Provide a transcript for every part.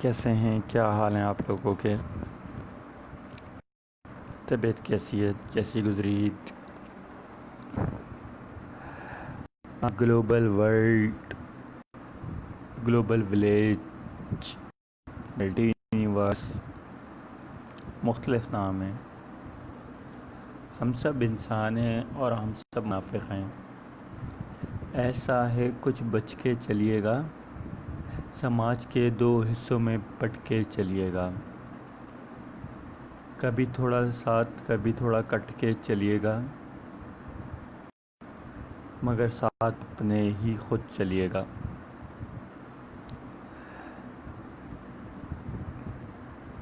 کیسے ہیں؟ کیا حال ہیں آپ لوگوں کے؟ طبیعت کیسی ہے؟ کیسی گزری عید؟ Global world, global village, multi universe, مختلف نام ہیں۔ ہم سب انسان ہیں اور ہم سب نافق ہیں۔ ایسا ہے کچھ بچ کے چلیے گا، سماج کے دو حصوں میں بٹ کے چلیے گا، کبھی تھوڑا ساتھ کبھی تھوڑا کٹ کے چلیے گا، مگر ساتھ اپنے ہی خود چلیے گا۔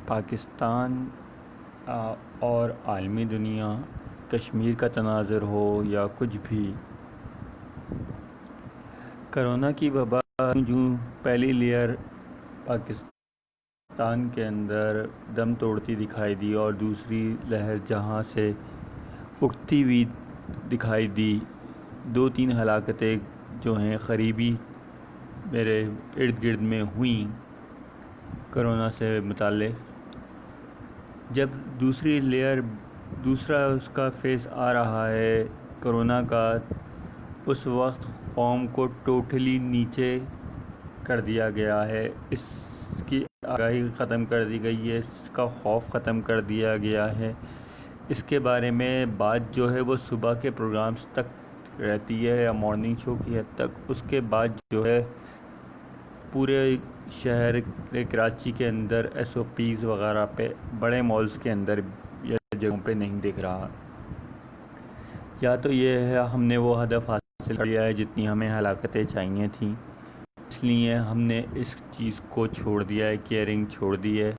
پاکستان اور عالمی دنیا، کشمیر کا تناظر ہو یا کچھ بھی، کرونا کی وبا جو پہلی لیئر پاکستان کے اندر دم توڑتی دکھائی دی اور دوسری لہر جہاں سے اٹھتی ہوئی دکھائی دی، 2-3 ہلاکتیں جو ہیں قریبی میرے ارد گرد میں ہوئیں کرونا سے متعلق۔ جب دوسری لیئر، دوسرا اس کا فیز آ رہا ہے کرونا کا، اس وقت قوم کو ٹوٹلی نیچے کر دیا گیا ہے، اس کی آگاہی ختم کر دی گئی ہے، اس کا خوف ختم کر دیا گیا ہے۔ اس کے بارے میں بات جو ہے وہ صبح کے پروگرامز تک رہتی ہے یا مارننگ شو کی حد تک، اس کے بعد جو ہے پورے شہر کراچی کے اندر SOPs وغیرہ پہ، بڑے مالز کے اندر یا جگہوں پہ نہیں دکھ رہا۔ یا تو یہ ہے ہم نے وہ ہدف حاصل کر لیا ہے جتنی ہمیں ہلاکتیں چاہیے تھیں، اس لیے ہم نے اس چیز کو چھوڑ دیا ہے، کیئرنگ چھوڑ دی ہے۔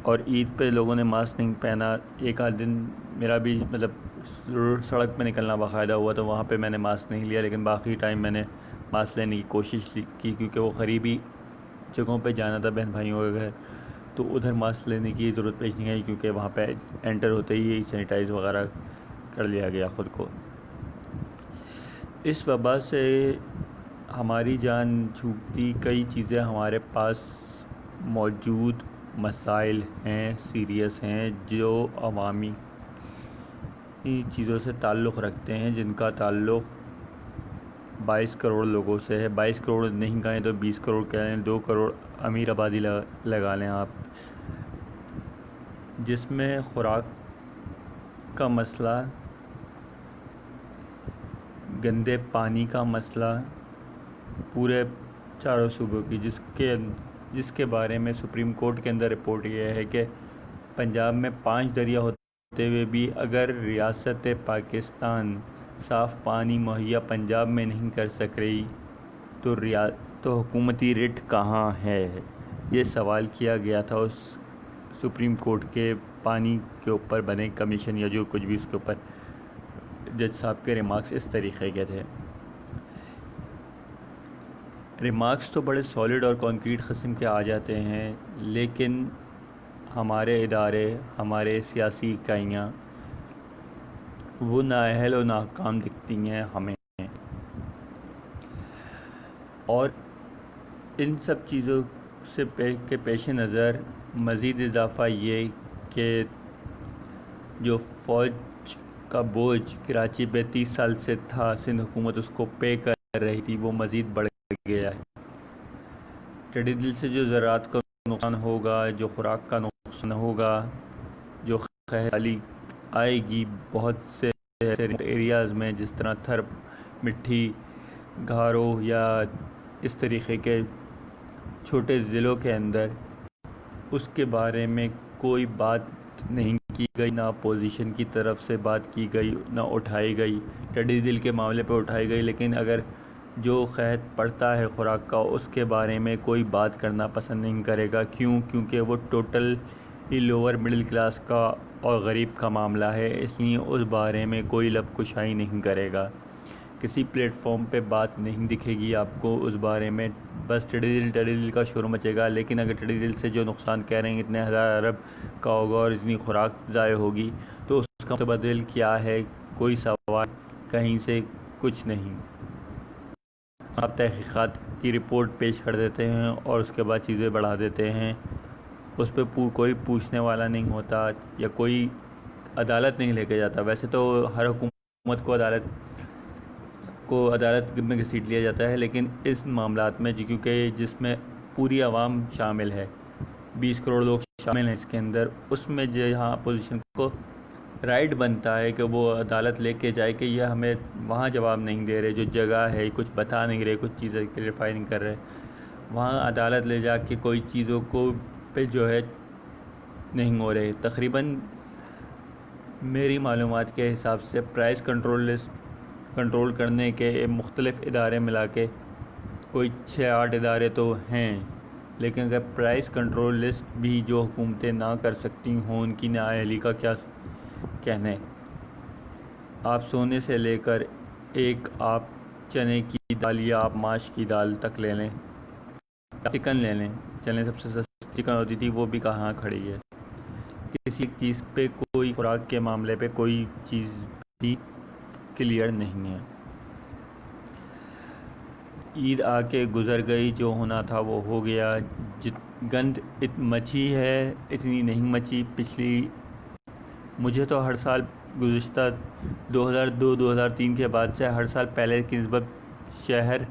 اور عید پہ لوگوں نے ماسک نہیں پہنا۔ ایک آدھ دن میرا بھی سڑک پہ نکلنا باقاعدہ ہوا تو وہاں پہ میں نے ماسک نہیں لیا، لیکن باقی ٹائم میں نے ماسک لینے کی کوشش کی، کیونکہ وہ قریبی جگہوں پہ جانا تھا بہن بھائیوں کے گھر، تو ادھر ماسک لینے کی ضرورت پیش نہیں آئی، کیونکہ وہاں پہ انٹر ہوتے ہی سینیٹائز وغیرہ کر لیا گیا خود کو۔ اس وبا سے ہماری جان چھوٹتی کئی چیزیں ہمارے پاس موجود مسائل ہیں، سیریس ہیں، جو عوامی چیزوں سے تعلق رکھتے ہیں، جن کا تعلق 22 کروڑ لوگوں سے ہے۔ 22 کروڑ نہیں کہیں تو 20 کروڑ کہیں، 2 کروڑ امیر آبادی لگا لیں آپ، جس میں خوراک کا مسئلہ، گندے پانی کا مسئلہ پورے چاروں صوبوں کی، جس کے بارے میں سپریم کورٹ کے اندر رپورٹ یہ ہے کہ پنجاب میں 5 دریا ہوتے ہوئے بھی اگر ریاست پاکستان صاف پانی مہیا پنجاب میں نہیں کر سک رہی تو حکومتی رٹ کہاں ہے؟ یہ سوال کیا گیا تھا اس سپریم کورٹ کے پانی کے اوپر بنے کمیشن یا جو کچھ بھی اس کے اوپر۔ جج صاحب کے ریمارکس اس طریقے کے تھے۔ ریمارکس تو بڑے سالڈ اور کانکریٹ قسم کے آ جاتے ہیں، لیکن ہمارے ادارے، ہمارے سیاسی اکائیاں وہ نااہل و ناکام دکھتی ہیں ہمیں۔ اور ان سب چیزوں کے پیش نظر مزید اضافہ یہ کہ جو فوج کا بوجھ کراچی پہ 30 سال سے تھا، سندھ حکومت اس کو پے کر رہی تھی، وہ مزید بڑھ گیا ہے۔ ٹڈی دل سے جو زراعت کا نقصان ہوگا، جو خوراک کا نقصان ہوگا، جو خیالی آئے گی بہت سے ایریاز میں، جس طرح تھر، مٹھی، گھارو یا اس طریقے کے چھوٹے ضلعوں کے اندر، اس کے بارے میں کوئی بات نہیں کی گئی، نہ اپوزیشن کی طرف سے بات کی گئی، نہ اٹھائی گئی۔ ٹڈی دل کے معاملے پہ اٹھائی گئی، لیکن اگر جو قحط پڑتا ہے خوراک کا، اس کے بارے میں کوئی بات کرنا پسند نہیں کرے گا۔ کیونکہ وہ ٹوٹل لوور مڈل کلاس کا اور غریب کا معاملہ ہے، اس لیے اس بارے میں کوئی لب کشائی نہیں کرے گا، کسی پلیٹ فارم پہ بات نہیں دکھے گی آپ کو اس بارے میں۔ بس ٹڈی دل کا شور مچے گا، لیکن اگر ٹڈی دل سے جو نقصان کہہ رہے ہیں اتنے ہزار ارب کا ہوگا اور اتنی خوراک ضائع ہوگی، تو اس کا متبادل کیا ہے؟ کوئی سوال کہیں سے کچھ نہیں۔ آپ تحقیقات کی رپورٹ پیش کر دیتے ہیں اور اس کے بعد چیزیں بڑھا دیتے ہیں. اس پہ کوئی پوچھنے والا نہیں ہوتا یا کوئی عدالت نہیں لے کے جاتا. ویسے تو ہر حکومت کو عدالت میں گھسیٹ لیا جاتا ہے، لیکن اس معاملات میں کیونکہ جس میں پوری عوام شامل ہے، 20 کروڑ لوگ شامل ہیں اس کے اندر، اس میں جہاں اپوزیشن کو رائٹ بنتا ہے کہ وہ عدالت لے کے جائے کہ یہ ہمیں وہاں جواب نہیں دے رہے، جو جگہ ہے کچھ بتا نہیں رہے، کچھ چیزیں کلیئرفائی نہیں کر رہے، وہاں عدالت لے جا کے کوئی چیزوں کو پہ جو ہے نہیں ہو رہے. تقریباً میری معلومات کے حساب سے پرائس کنٹرول کرنے کے مختلف ادارے ملا کے کوئی 6-8 ادارے تو ہیں، لیکن اگر پرائس کنٹرول لسٹ بھی جو حکومتیں نہ کر سکتی ہوں ان کی نااہلی کا کیا کہنے. آپ سونے سے لے کر ایک آپ چنے کی دال یا آپ ماش کی دال تک لے لیں، چکن لے لیں، چلیں سب سے سستی چکن ہوتی تھی وہ بھی کہاں کھڑی ہے. کسی چیز پہ کوئی خوراک کے معاملے پہ کوئی چیز بھی کلیئر نہیں ہے. عید آ کے گزر گئی، جو ہونا تھا وہ ہو گیا. گند مچی ہے اتنی نہیں مچی پچھلی. مجھے تو ہر سال گزشتہ 2002-2003 کے بعد سے ہر سال پہلے کی نسبت شہر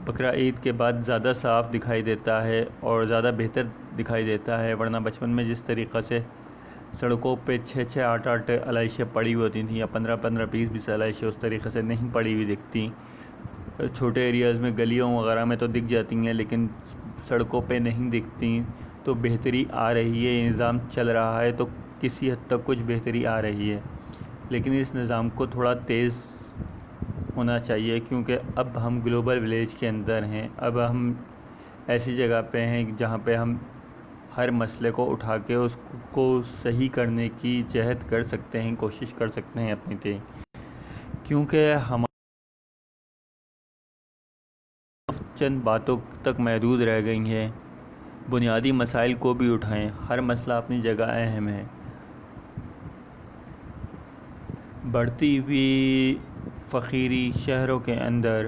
بقرہ عید کے بعد زیادہ صاف دکھائی دیتا ہے اور زیادہ بہتر دکھائی دیتا ہے. ورنہ بچپن میں جس طریقہ سے سڑکوں پہ 6-8 علائشیں پڑی ہوئی ہوتی تھیں یا 15-15 20 علائشیں اس طریقے سے نہیں پڑی ہوئی دکھتی. چھوٹے ایریاز میں گلیوں وغیرہ میں تو دکھ جاتی ہیں لیکن سڑکوں پہ نہیں دکھتی. تو بہتری آ رہی ہے، یہ نظام چل رہا ہے تو کسی حد تک کچھ بہتری آ رہی ہے، لیکن اس نظام کو تھوڑا تیز ہونا چاہیے کیونکہ اب ہم گلوبل ولیج کے اندر ہیں. اب ہم ایسی جگہ پہ ہیں جہاں پہ ہم ہر مسئلے کو اٹھا کے اس کو صحیح کرنے کی جہد کر سکتے ہیں، کوشش کر سکتے ہیں اپنی تئیں. کیونکہ ہم چند باتوں تک محدود رہ گئی ہیں. بنیادی مسائل کو بھی اٹھائیں، ہر مسئلہ اپنی جگہ اہم ہے. بڑھتی ہوئی فقیری شہروں کے اندر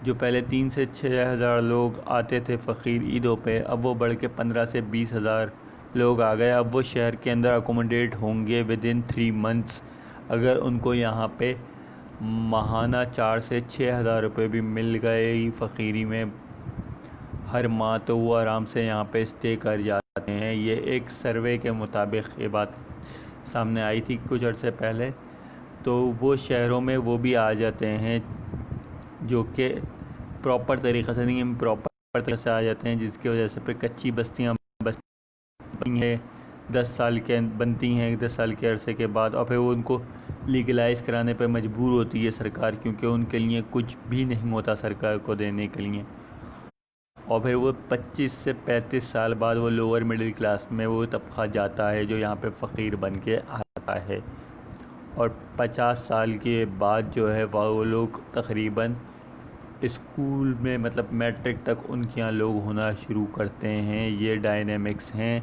جو پہلے 3 سے 6 ہزار لوگ آتے تھے فقیر عیدوں پہ، اب وہ بڑھ کے 15 سے 20 ہزار لوگ آ گئے. اب وہ شہر کے اندر اکوموڈیٹ ہوں گے ودن 3 months اگر ان کو یہاں پہ ماہانہ 4 سے 6 ہزار روپے بھی مل گئے فقیری میں ہر ماہ، تو وہ آرام سے یہاں پہ اسٹے کر جاتے ہیں. یہ ایک سروے کے مطابق یہ بات سامنے آئی تھی کچھ عرصے پہلے. تو وہ شہروں میں وہ بھی آ جاتے ہیں جو کہ پراپر طریقے سے نہیں، امپراپر طریقے سے آ جاتے ہیں، جس کی وجہ سے پھر کچی بستیاں بنتی ہیں 10 سال کے بنتی ہیں 10 سال کے عرصے کے بعد، اور پھر وہ ان کو لیگلائز کرانے پہ مجبور ہوتی ہے سرکار، کیونکہ ان کے لیے کچھ بھی نہیں ہوتا سرکار کو دینے کے لیے. اور پھر وہ 25 سے 35 سال بعد وہ لوور مڈل کلاس میں وہ طبقہ جاتا ہے جو یہاں پہ فقیر بن کے آتا ہے. اور 50 سال کے بعد جو ہے وہ لوگ تقریباً اسکول میں مطلب میٹرک تک ان کے یہاں لوگ ہونا شروع کرتے ہیں. یہ ڈائنامکس ہیں.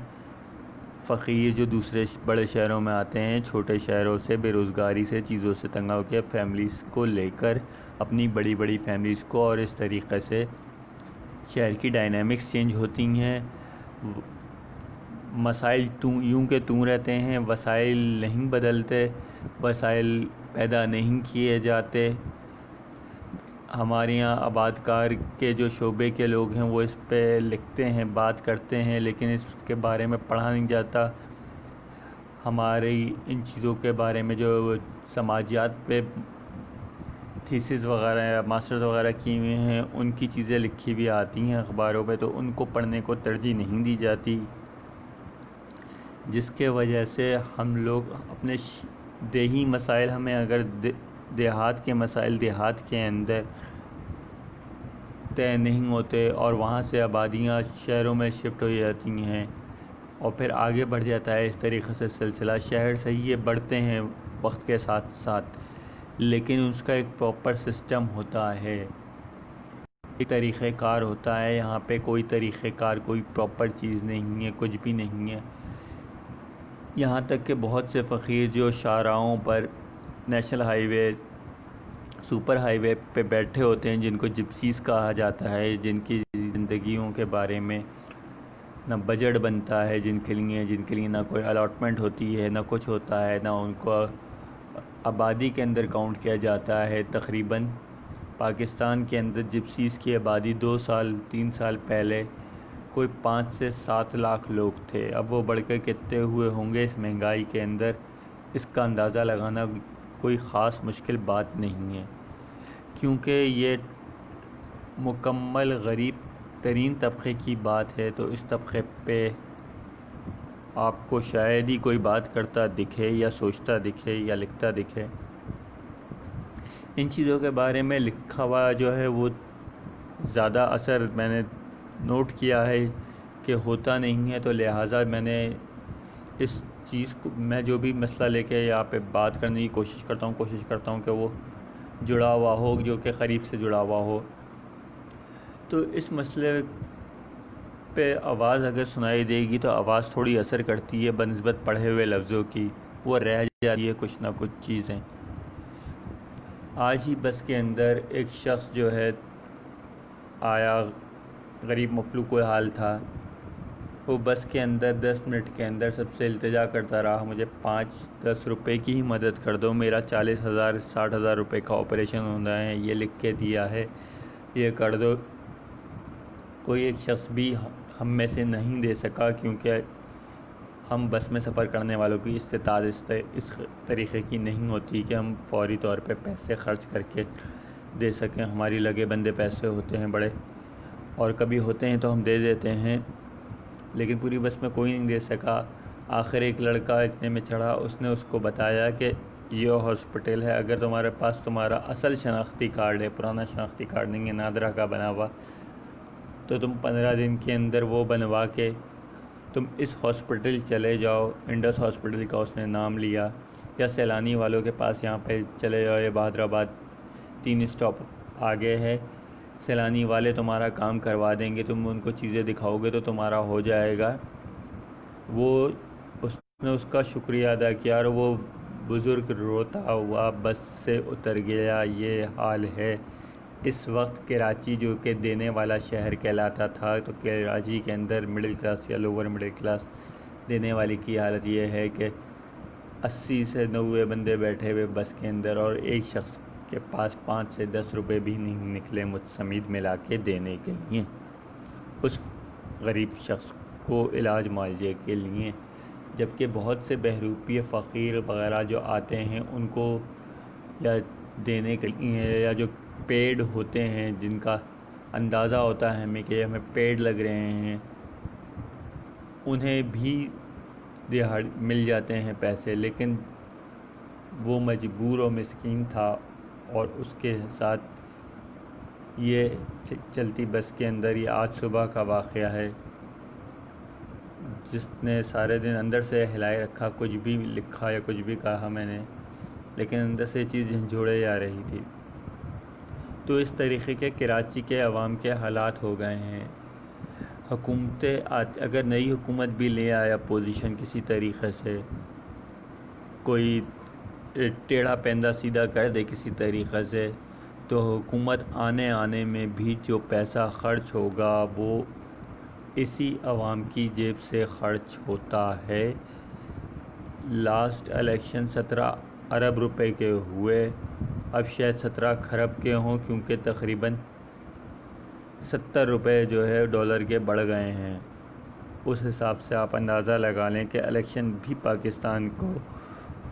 فقیر جو دوسرے بڑے شہروں میں آتے ہیں، چھوٹے شہروں سے، بے روزگاری سے، چیزوں سے تنگ ہو کے فیملیز کو لے کر، اپنی بڑی بڑی فیملیز کو، اور اس طریقے سے شہر کی ڈائنامکس چینج ہوتی ہیں. مسائل یوں کہ توں رہتے ہیں، وسائل نہیں بدلتے، وسائل پیدا نہیں کیے جاتے. ہمارے یہاں آباد کار کے جو شعبے کے لوگ ہیں وہ اس پہ لکھتے ہیں، بات کرتے ہیں، لیکن اس کے بارے میں پڑھا نہیں جاتا. ہماری ان چیزوں کے بارے میں جو سماجیات پہ تھیسز وغیرہ یا ماسٹرز وغیرہ کی ہوئے ہیں ان کی چیزیں لکھی بھی آتی ہیں اخباروں پہ، تو ان کو پڑھنے کو ترجیح نہیں دی جاتی، جس کے وجہ سے ہم لوگ اپنے دیہی مسائل، ہمیں اگر دیہات کے مسائل دیہات کے اندر طے نہیں ہوتے اور وہاں سے آبادیاں شہروں میں شفٹ ہو جاتی ہیں اور پھر آگے بڑھ جاتا ہے اس طریقے سے سلسلہ. شہر صحیح ہے بڑھتے ہیں وقت کے ساتھ ساتھ، لیکن اس کا ایک پراپر سسٹم ہوتا ہے، ایک طریقہ کار ہوتا ہے. یہاں پہ کوئی طریقہ کار، کوئی پراپر چیز نہیں ہے، کچھ بھی نہیں ہے. یہاں تک کہ بہت سے فقیر جو شاہراہوں پر، نیشنل ہائی وے، سپر ہائی وے پہ بیٹھے ہوتے ہیں، جن کو جپسیز کہا جاتا ہے، جن کی زندگیوں کے بارے میں نہ بجٹ بنتا ہے، جن کے لیے نہ کوئی الاٹمنٹ ہوتی ہے، نہ کچھ ہوتا ہے، نہ ان کو آبادی کے اندر کاؤنٹ کیا جاتا ہے۔ تقریباً پاکستان کے اندر جپسیز کی آبادی 3 سال پہلے کوئی 5 سے 7 لاکھ لوگ تھے۔ اب وہ بڑھ کے کتنے ہوئے ہوں گے اس مہنگائی کے اندر، اس کا اندازہ لگانا کوئی خاص مشکل بات نہیں ہے، کیونکہ یہ مکمل غریب ترین طبقے کی بات ہے۔ تو اس طبقے پہ آپ کو شاید ہی کوئی بات کرتا دکھے یا سوچتا دکھے یا لکھتا دکھے۔ ان چیزوں کے بارے میں لکھا ہوا جو ہے وہ زیادہ اثر میں نے نوٹ کیا ہے کہ ہوتا نہیں ہے، تو لہٰذا میں نے اس چیز کو، میں جو بھی مسئلہ لے کے یہاں پہ بات کرنے کی کوشش کرتا ہوں کہ وہ جڑا ہوا ہو، جو کہ قریب سے جڑا ہوا ہو۔ تو اس مسئلے پہ آواز اگر سنائی دے گی تو آواز تھوڑی اثر کرتی ہے بنسبت پڑھے ہوئے لفظوں کی، وہ رہ جاتی ہے کچھ نہ کچھ چیزیں۔ آج ہی بس کے اندر ایک شخص جو ہے آیا، غریب مفلوج کوئی حال تھا، وہ بس کے اندر 10 منٹ کے اندر سب سے التجا کرتا رہا، مجھے 5-10 روپے کی ہی مدد کر دو، میرا 40,000-60,000 روپے کا آپریشن ہونا ہے، یہ لکھ کے دیا ہے، یہ کر دو۔ کوئی ایک شخص بھی ہم میں سے نہیں دے سکا، کیونکہ ہم بس میں سفر کرنے والوں کی استطاعت اس طریقے کی نہیں ہوتی کہ ہم فوری طور پہ پیسے خرچ کر کے دے سکیں۔ ہماری لگے بندے پیسے ہوتے ہیں بڑے، اور کبھی ہوتے ہیں تو ہم دے دیتے ہیں، لیکن پوری بس میں کوئی نہیں دے سکا۔ آخر ایک لڑکا اتنے میں چڑھا، اس نے اس کو بتایا کہ یہ ہاسپٹل ہے، اگر تمہارے پاس تمہارا اصل شناختی کارڈ ہے، پرانا شناختی کارڈ نہیں ہے، نادرہ کا بنا ہوا، تو تم 15 دن کے اندر وہ بنوا کے تم اس ہاسپٹل چلے جاؤ۔ انڈس ہاسپٹل کا اس نے نام لیا، یا سیلانی والوں کے پاس یہاں پہ چلے جاؤ، یہ بہادر آباد 3 اسٹاپ آگے ہے، سیلانی والے تمہارا کام کروا دیں گے، تم ان کو چیزیں دکھاؤ گے تو تمہارا ہو جائے گا۔ اس نے اس کا شکریہ ادا کیا، اور وہ بزرگ روتا ہوا بس سے اتر گیا۔ یہ حال ہے اس وقت کراچی، جو کہ دینے والا شہر کہلاتا تھا، تو کراچی کے اندر مڈل کلاس یا لوور مڈل کلاس دینے والی کی حالت یہ ہے کہ 80 سے 90 بندے بیٹھے ہوئے بس کے اندر، اور ایک شخص کے پاس 5 سے 10 روپے بھی نہیں نکلے متسمید ملا کے دینے کے لیے اس غریب شخص کو علاج معالجے کے لیے۔ جبکہ بہت سے بہروپی فقیر وغیرہ جو آتے ہیں ان کو یا دینے کے لیے، یا جو پیڈ ہوتے ہیں، جن کا اندازہ ہوتا ہے ہمیں کہ ہمیں پیڈ لگ رہے ہیں، انہیں بھی مل جاتے ہیں پیسے، لیکن وہ مجبور و مسکین تھا۔ اور اس کے ساتھ یہ چلتی بس کے اندر یہ آج صبح کا واقعہ ہے، جس نے سارے دن اندر سے ہلائے رکھا، کچھ بھی لکھا یا کچھ بھی کہا میں نے، لیکن اندر سے چیز جھنجھوڑے جا رہی تھی۔ تو اس طریقے کے کراچی کے عوام کے حالات ہو گئے ہیں۔ حکومتیں اگر نئی حکومت بھی لے آیا اپوزیشن کسی طریقے سے، کوئی ٹیڑھا پیندا سیدھا کر دے کسی طریقے سے، تو حکومت آنے میں بھی جو پیسہ خرچ ہوگا وہ اسی عوام کی جیب سے خرچ ہوتا ہے۔ لاسٹ الیکشن 17 ارب روپے کے ہوئے، اب شاید 17 کھرب کے ہوں، کیونکہ تقریباً 70 روپے جو ہے ڈالر کے بڑھ گئے ہیں۔ اس حساب سے آپ اندازہ لگا لیں کہ الیکشن بھی پاکستان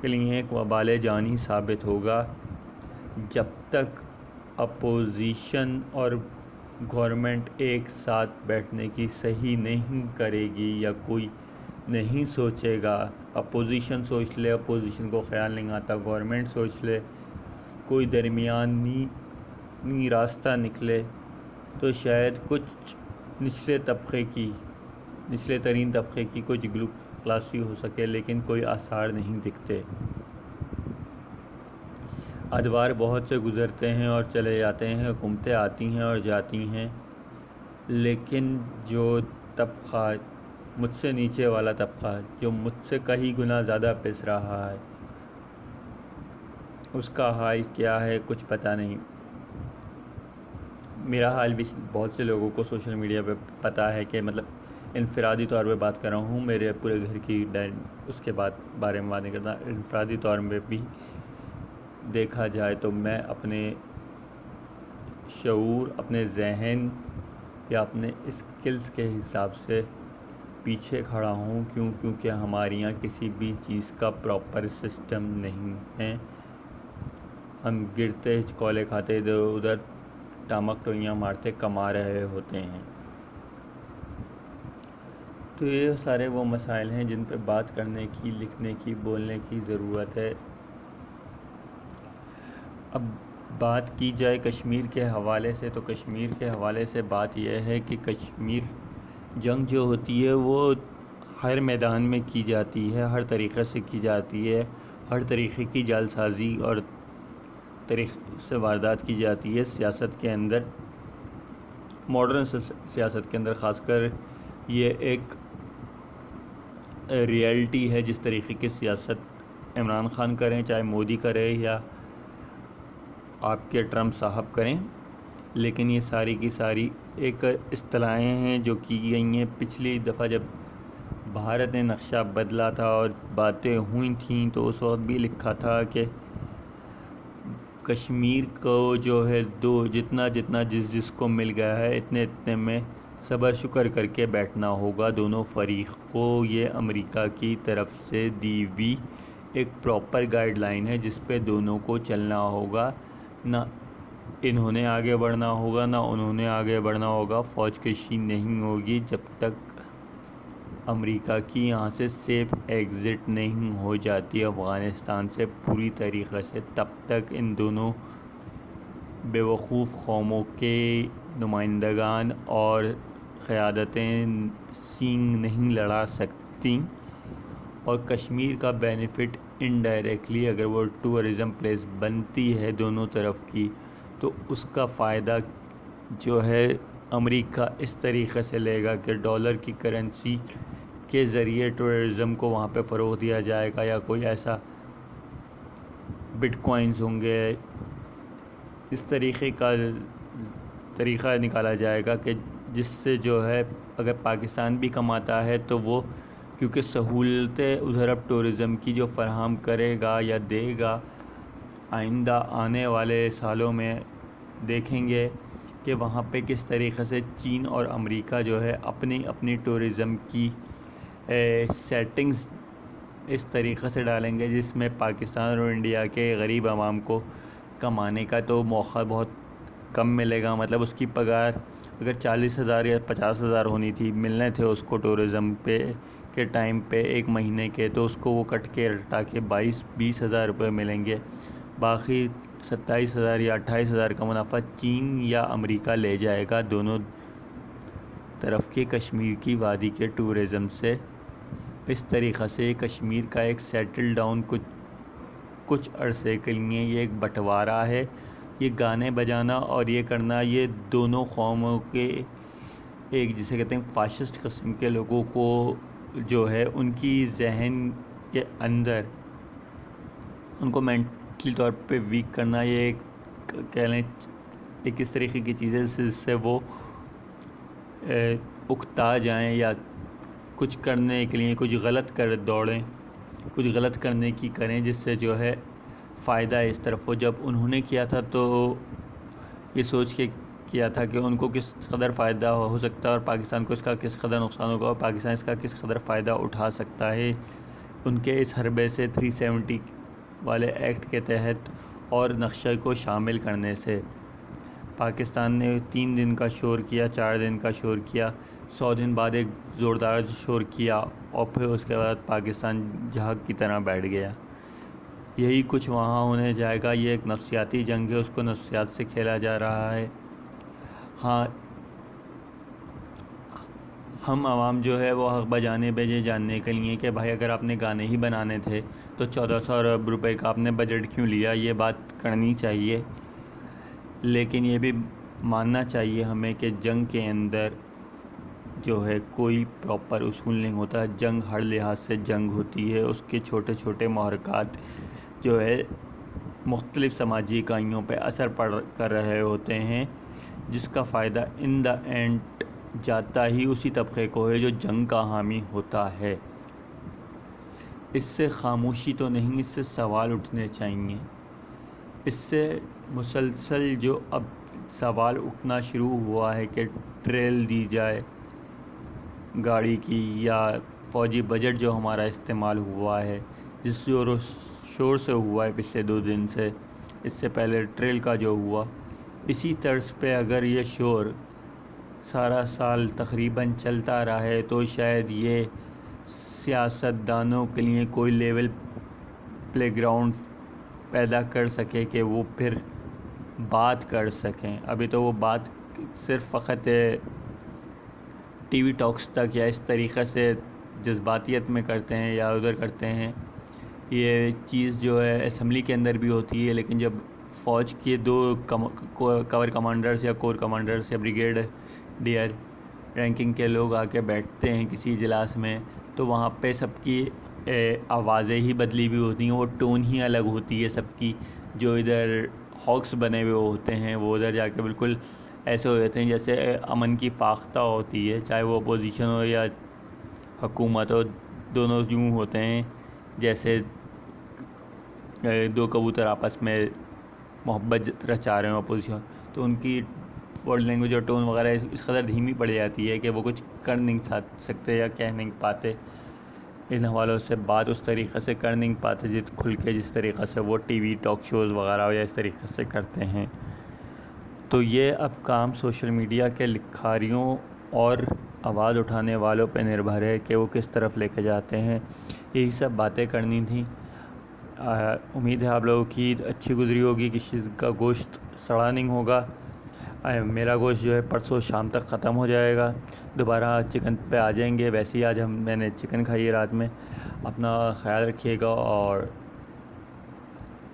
کے لیے ایک وبال جانی ثابت ہوگا، جب تک اپوزیشن اور گورنمنٹ ایک ساتھ بیٹھنے کی صحیح نہیں کرے گی، یا کوئی نہیں سوچے گا۔ اپوزیشن سوچ لے، اپوزیشن کو خیال نہیں آتا، گورنمنٹ سوچ لے، کوئی درمیانی راستہ نکلے، تو شاید کچھ نچلے ترین طبقے کی کچھ گلوک خلاصی ہو سکے، لیکن کوئی آثار نہیں دکھتے۔ ادوار بہت سے گزرتے ہیں اور چلے جاتے ہیں، حکومتیں آتی ہیں اور جاتی ہیں، لیکن جو طبقہ، مجھ سے نیچے والا طبقہ، جو مجھ سے کئی گنا زیادہ پس رہا ہے، اس کا حال کیا ہے کچھ پتہ نہیں. میرا حال بھی بہت سے لوگوں کو سوشل میڈیا پہ پتہ ہے کہ مطلب انفرادی طور پہ بات کر رہا ہوں, میرے پورے گھر کی اس کے بارے میں بات نہیں کرتا. انفرادی طور پہ بھی دیکھا جائے تو میں اپنے شعور, اپنے ذہن یا اپنے اسکلز کے حساب سے پیچھے کھڑا ہوں. کیونکہ ہمارے یہاں کسی بھی چیز کا پراپر سسٹم نہیں ہے. ہم گرتے ہچکولے کھاتے ادھر ادھر ٹامک ٹوئیاں مارتے کما رہے ہوتے ہیں. تو یہ سارے وہ مسائل ہیں جن پہ بات کرنے کی, لکھنے کی, بولنے کی ضرورت ہے. اب بات کی جائے کشمیر کے حوالے سے, تو کشمیر کے حوالے سے بات یہ ہے کہ کشمیر جنگ جو ہوتی ہے وہ ہر میدان میں کی جاتی ہے, ہر طریقے سے کی جاتی ہے, ہر طریقے کی جعل سازی اور طریقے سے واردات کی جاتی ہے سیاست کے اندر, ماڈرن سیاست کے اندر خاص کر. یہ ایک ریئلٹی ہے جس طریقے کی سیاست عمران خان کریں, چاہے مودی کرے یا آپ کے ٹرمپ صاحب کریں. لیکن یہ ساری کی ساری ایک اصطلاحیں ہیں جو کی گئی ہیں. پچھلی دفعہ جب بھارت نے نقشہ بدلا تھا اور باتیں ہوئی تھیں تو اس وقت بھی لکھا تھا کہ کشمیر کو جو ہے جتنا جس کو مل گیا ہے اتنے میں صبر شکر کر کے بیٹھنا ہوگا دونوں فریق کو. یہ امریکہ کی طرف سے دی ہوئی ایک پراپر گائیڈ لائن ہے جس پہ دونوں کو چلنا ہوگا. نہ انہوں نے آگے بڑھنا ہوگا نہ انہوں نے آگے بڑھنا ہوگا. فوج کشی نہیں ہوگی جب تک امریکہ کی یہاں سے سیف ایگزٹ نہیں ہو جاتی افغانستان سے پوری طریقے سے. تب تک ان دونوں بیوقوف قوموں کے نمائندگان اور قیادتیں سینگ نہیں لڑا سکتیں. اور کشمیر کا بینیفٹ انڈائریکٹلی اگر وہ ٹورزم پلیس بنتی ہے دونوں طرف کی, تو اس کا فائدہ جو ہے امریکہ اس طریقے سے لے گا کہ ڈالر کی کرنسی کے ذریعے ٹورزم کو وہاں پہ فروغ دیا جائے گا, یا کوئی ایسا بٹ کوائنز ہوں گے, اس طریقے کا طریقہ نکالا جائے گا کہ جس سے جو ہے اگر پاکستان بھی کماتا ہے تو وہ کیونکہ سہولتیں ادھر اب ٹورزم کی جو فراہم کرے گا یا دے گا, آئندہ آنے والے سالوں میں دیکھیں گے کہ وہاں پہ کس طریقے سے چین اور امریکہ جو ہے اپنی ٹورزم کی سیٹنگز اس طریقے سے ڈالیں گے جس میں پاکستان اور انڈیا کے غریب عوام کو کمانے کا تو موقع بہت کم ملے گا. مطلب اس کی پگار اگر 40,000 یا 50,000 ہونی تھی, ملنے تھے اس کو ٹورزم پہ کے ٹائم پہ ایک مہینے کے, تو اس کو وہ کٹ کے رٹا کے 22,000 روپے ملیں گے. باقی 27,000 یا 28,000 کا منافع چین یا امریکہ لے جائے گا دونوں طرف کے کشمیر کی وادی کے ٹورزم سے. اس طریقے سے کشمیر کا ایک سیٹل ڈاؤن کچھ عرصے کے لیے یہ ایک بٹوارا ہے. یہ گانے بجانا اور یہ کرنا یہ دونوں قوموں کے ایک جسے کہتے ہیں فاشسٹ قسم کے لوگوں کو جو ہے ان کی ذہن کے اندر ان کو مینٹلی طور پہ ویک کرنا, یہ ایک کہہ لیں ایک اس طریقے کی چیز ہے جس سے وہ اکتا جائیں یا کچھ کرنے کے لیے کچھ غلط کر دوڑیں, کچھ غلط کرنے کی کریں جس سے جو ہے فائدہ اس طرف ہو. جب انہوں نے کیا تھا تو یہ سوچ کے کیا تھا کہ ان کو کس قدر فائدہ ہو سکتا ہے اور پاکستان کو اس کا کس قدر نقصان ہوگا اور پاکستان اس کا کس قدر فائدہ اٹھا سکتا ہے. ان کے اس حربے سے 370 والے ایکٹ کے تحت اور نقشے کو شامل کرنے سے پاکستان نے 3 دن کا شور کیا, 4 دن کا شور کیا, 100 دن بعد ایک زوردار شور کیا اور پھر اس کے بعد پاکستان جھاگ کی طرح بیٹھ گیا. یہی کچھ وہاں ہونے جائے گا. یہ ایک نفسیاتی جنگ ہے, اس کو نفسیات سے کھیلا جا رہا ہے. ہاں ہم عوام جو ہے وہ حق بجانے بھیجے جاننے کے لیے کہ بھائی اگر آپ نے گانے ہی بنانے تھے تو 1400 ارب روپے کا آپ نے بجٹ کیوں لیا, یہ بات کرنی چاہیے. لیکن یہ بھی ماننا چاہیے ہمیں کہ جنگ کے اندر جو ہے کوئی پراپر اصول نہیں ہوتا. جنگ ہر لحاظ سے جنگ ہوتی ہے, اس کے چھوٹے چھوٹے محرکات جو ہے مختلف سماجی اکائیوں پہ اثر کر رہے ہوتے ہیں، جس کا فائدہ ان دا اینڈ جاتا ہی اسی طبقے کو ہے جو جنگ کا حامی ہوتا ہے۔ اس سے خاموشی تو نہیں، اس سے سوال اٹھنے چاہیے۔ اس سے مسلسل جو اب سوال اٹھنا شروع ہوا ہے کہ ٹریل دی جائے گاڑی کی، یا فوجی بجٹ جو ہمارا استعمال ہوا ہے، جس زور و شور سے ہوا ہے پچھلے 2 دن سے، اس سے پہلے ٹریل کا جو ہوا، اسی طرز پہ اگر یہ شور سارا سال تقریباً چلتا رہا ہے تو شاید یہ سیاستدانوں کے لیے کوئی لیول پلے گراؤنڈ پیدا کر سکے کہ وہ پھر بات کر سکیں۔ ابھی تو وہ بات صرف فقط ٹی وی ٹاکس تک یا اس طریقے سے جذباتیت میں کرتے ہیں یا ادھر کرتے ہیں۔ یہ چیز جو ہے اسمبلی کے اندر بھی ہوتی ہے، لیکن جب فوج کے 2 کور کمانڈرز یا کور کمانڈرز یا بریگیڈیئر رینکنگ کے لوگ آ کے بیٹھتے ہیں کسی اجلاس میں، تو وہاں پہ سب کی آوازیں ہی بدلی بھی ہوتی ہیں، وہ ٹون ہی الگ ہوتی ہے سب کی۔ جو ادھر ہاکس بنے ہوئے ہوتے ہیں وہ ادھر جا کے بالکل ایسے ہو جاتے ہیں جیسے امن کی فاختہ ہوتی ہے، چاہے وہ اپوزیشن ہو یا حکومت ہو، دونوں یوں ہوتے ہیں جیسے 2 کبوتر آپس میں محبت رچا رہے ہوں اپوزیشن۔ تو ان کی باڈی لینگویج اور ٹون وغیرہ اس قدر دھیمی پڑ جاتی ہے کہ وہ کچھ کر نہیں سکتے یا کہہ نہیں پاتے، ان حوالوں سے بات اس طریقے سے کر نہیں پاتے کھل کے جس طریقے سے وہ ٹی وی ٹاک شوز وغیرہ یا اس طریقے سے کرتے ہیں۔ تو یہ اب کام سوشل میڈیا کے لکھاریوں اور آواز اٹھانے والوں پہ نربھر ہے کہ وہ کس طرف لے کے جاتے ہیں۔ یہی سب باتیں کرنی تھیں۔ امید ہے آپ لوگوں کی عید اچھی گزری ہوگی، کسی کا گوشت سڑا نہیں ہوگا۔ میرا گوشت جو ہے پرسوں شام تک ختم ہو جائے گا، دوبارہ چکن پہ آ جائیں گے۔ ویسے ہی آج میں نے چکن کھائی ہے رات میں۔ اپنا خیال رکھیے گا اور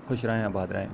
خوش رہیں، آباد رہیں۔